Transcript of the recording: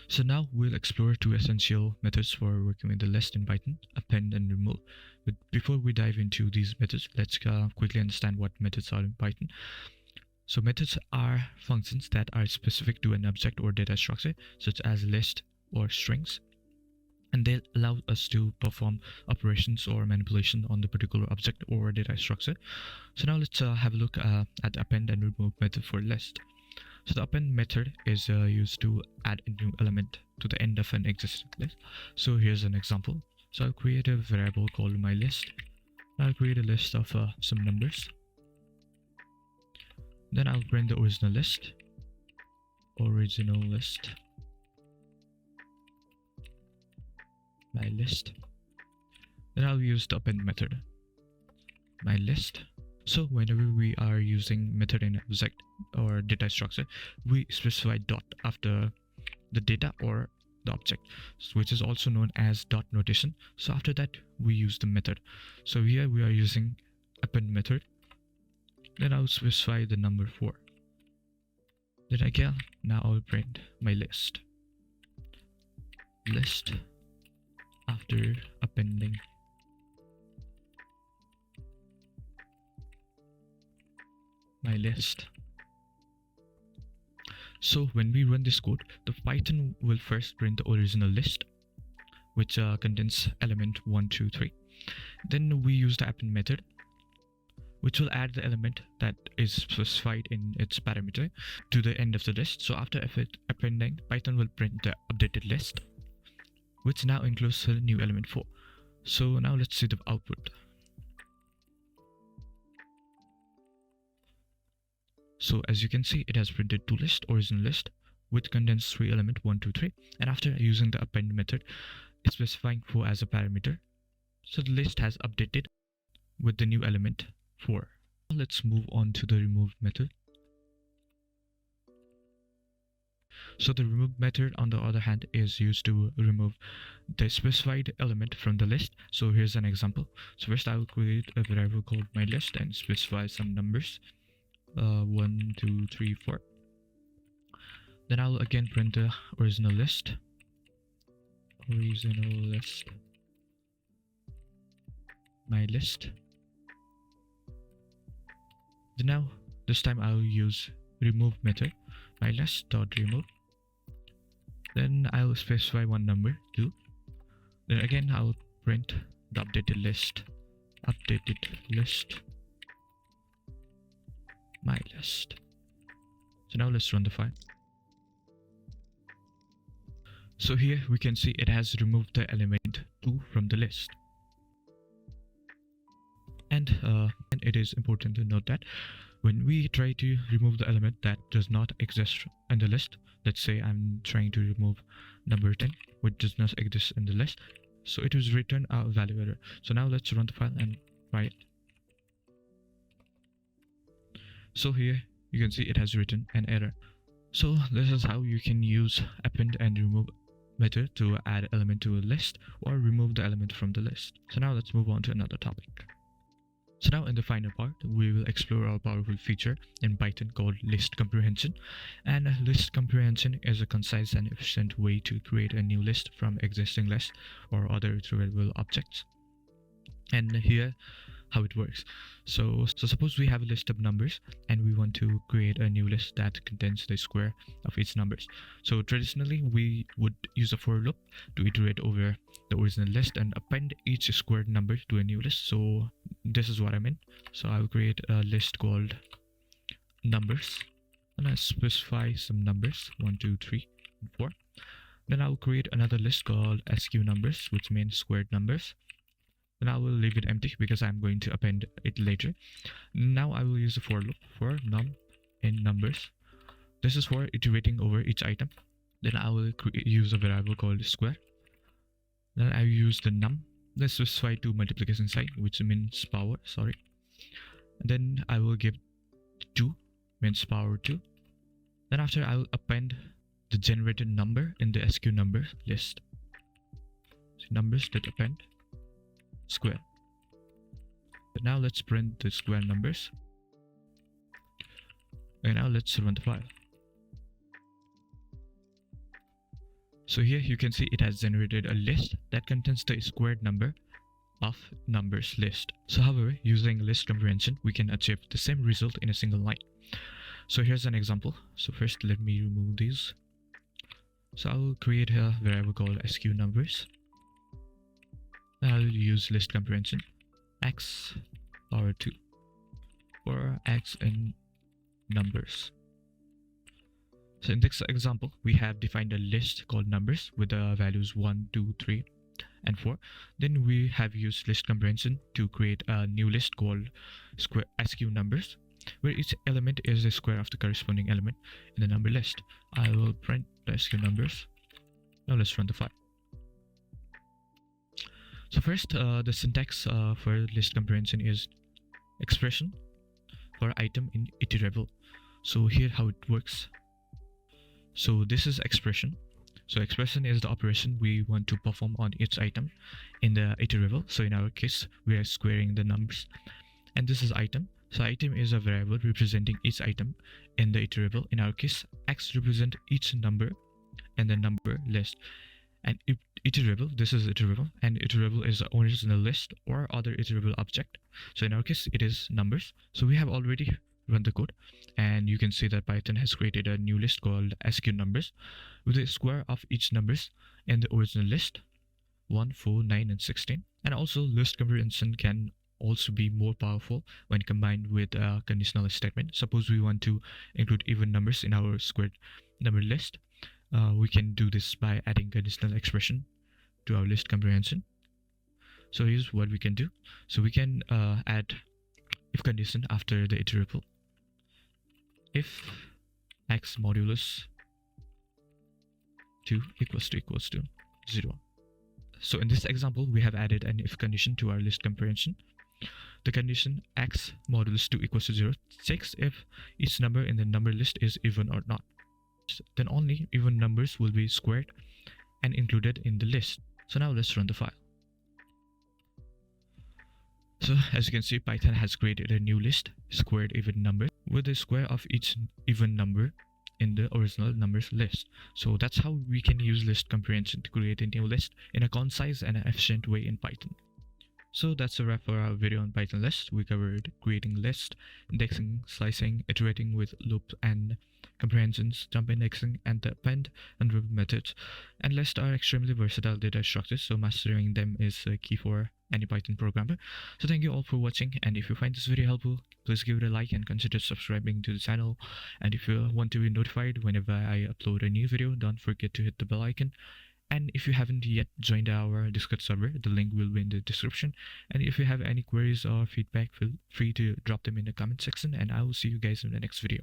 So now we'll explore two essential methods for working with the list in Python, append and remove. But before we dive into these methods, let's quickly understand what methods are in Python. So methods are functions that are specific to an object or data structure, such as list or strings, and they allow us to perform operations or manipulation on the particular object or data structure. So now let's have a look at append and remove method for list. So the append method is used to add a new element to the end of an existing list. So here's an example. So I'll create a variable called myList. I'll create a list of some numbers. Then I'll print the original list. MyList. Then I'll use the append method. MyList. So whenever we are using method in object or data structure, we specify dot after the data or the object, which is also known as dot notation. So after that, we use the method. So here we are using append method. Then I'll specify the number 4. Then again, now I'll print my list after appending. My list. So when we run this code, the Python will first print the original list, which contains element 1, 2, 3. Then we use the append method, which will add the element that is specified in its parameter to the end of the list. So after appending, Python will print the updated list, which now includes the new element 4. So now let's see the output. So as you can see, it has printed two lists, original list, which contains 3 element 1, 2, 3. And after using the append method, it's specifying 4 as a parameter. So the list has updated with the new element 4. Now let's move on to the remove method. So the remove method, on the other hand, is used to remove the specified element from the list. So here's an example. So first I will create a variable called myList and specify some numbers. 1, 2, 3, 4. Then I'll again print the original list. MyList. Then now this time I'll use remove method, mylist.remove. Then I'll specify one number 2. Then again I'll print the updated list. MyList. So now let's run the file. So here we can see it has removed the element 2 from the list. And it is important to note that when we try to remove the element that does not exist in the list, let's say I'm trying to remove number 10, which does not exist in the list, so it will return a value error. So now let's run the file and try it. So here you can see it has written an error. So this is how you can use append and remove method to add element to a list or remove the element from the list. So now let's move on to another topic. So now in the final part, we will explore a powerful feature in Python called list comprehension. And list comprehension is a concise and efficient way to create a new list from existing lists or other iterable objects. And here how it works. So suppose we have a list of numbers and we want to create a new list that contains the square of each numbers. So traditionally we would use a for loop to iterate over the original list and append each squared number to a new list. So this is what I mean. So I will create a list called numbers and I specify some numbers 1, 2, 3, and 4. Then I will create another list called sq numbers, which means squared numbers. Then I will leave it empty because I'm going to append it later. Now I will use a for loop for num in numbers. This is for iterating over each item. Then I will use a variable called square. Then I will use the num. Let's specify 2 multiplication sign, which means power, sorry. And then I will give 2 means power 2. Then after I will append the generated number in the sq number list. So numbers that append square. But now let's print the square numbers. And now let's run the file. So here you can see it has generated a list that contains the squared number of numbers list. So however, using list comprehension, we can achieve the same result in a single line. So here's an example. So first let me remove these. So I'll create a variable called sq numbers. I'll use list comprehension x power 2 or x in numbers. So in this example, we have defined a list called numbers with the values 1, 2, 3, and 4. Then we have used list comprehension to create a new list called sq numbers, where each element is the square of the corresponding element in the number list. I will print the sq numbers. Now let's run the file. So first, the syntax for list comprehension is expression for item in iterable. So here how it works. So this is expression. So expression is the operation we want to perform on each item in the iterable. So in our case, we are squaring the numbers. And this is item. So item is a variable representing each item in the iterable. In our case, x represents each number in the number list. And iterable, this is iterable, and iterable is the original list or other iterable object. So in our case, it is numbers. So we have already run the code, and you can see that Python has created a new list called sq numbers with the square of each numbers in the original list 1, 4, 9, and 16. And also list comprehension can also be more powerful when combined with a conditional statement. Suppose we want to include even numbers in our squared number list. We can do this by adding conditional expression to our list comprehension. So here's what we can do. So we can add if condition after the iterable. If x modulus 2 equals to 0. So in this example, we have added an if condition to our list comprehension. The condition x modulus 2 equals to 0 checks if each number in the number list is even or not. Then only even numbers will be squared and included in the list. So now let's run the file. So as you can see, Python has created a new list, squared even numbers, with the square of each even number in the original numbers list. So that's how we can use list comprehension to create a new list in a concise and efficient way in Python. So that's a wrap for our video on Python list. We covered creating lists, indexing, slicing, iterating with loops and comprehensions, jump indexing, and the append and remove methods. And lists are extremely versatile data structures, so mastering them is key for any Python programmer. So thank you all for watching, and if you find this video helpful, please give it a like and consider subscribing to the channel. And if you want to be notified whenever I upload a new video, don't forget to hit the bell icon. And if you haven't yet joined our Discord server, the link will be in the description. And if you have any queries or feedback, feel free to drop them in the comment section, and I will see you guys in the next video.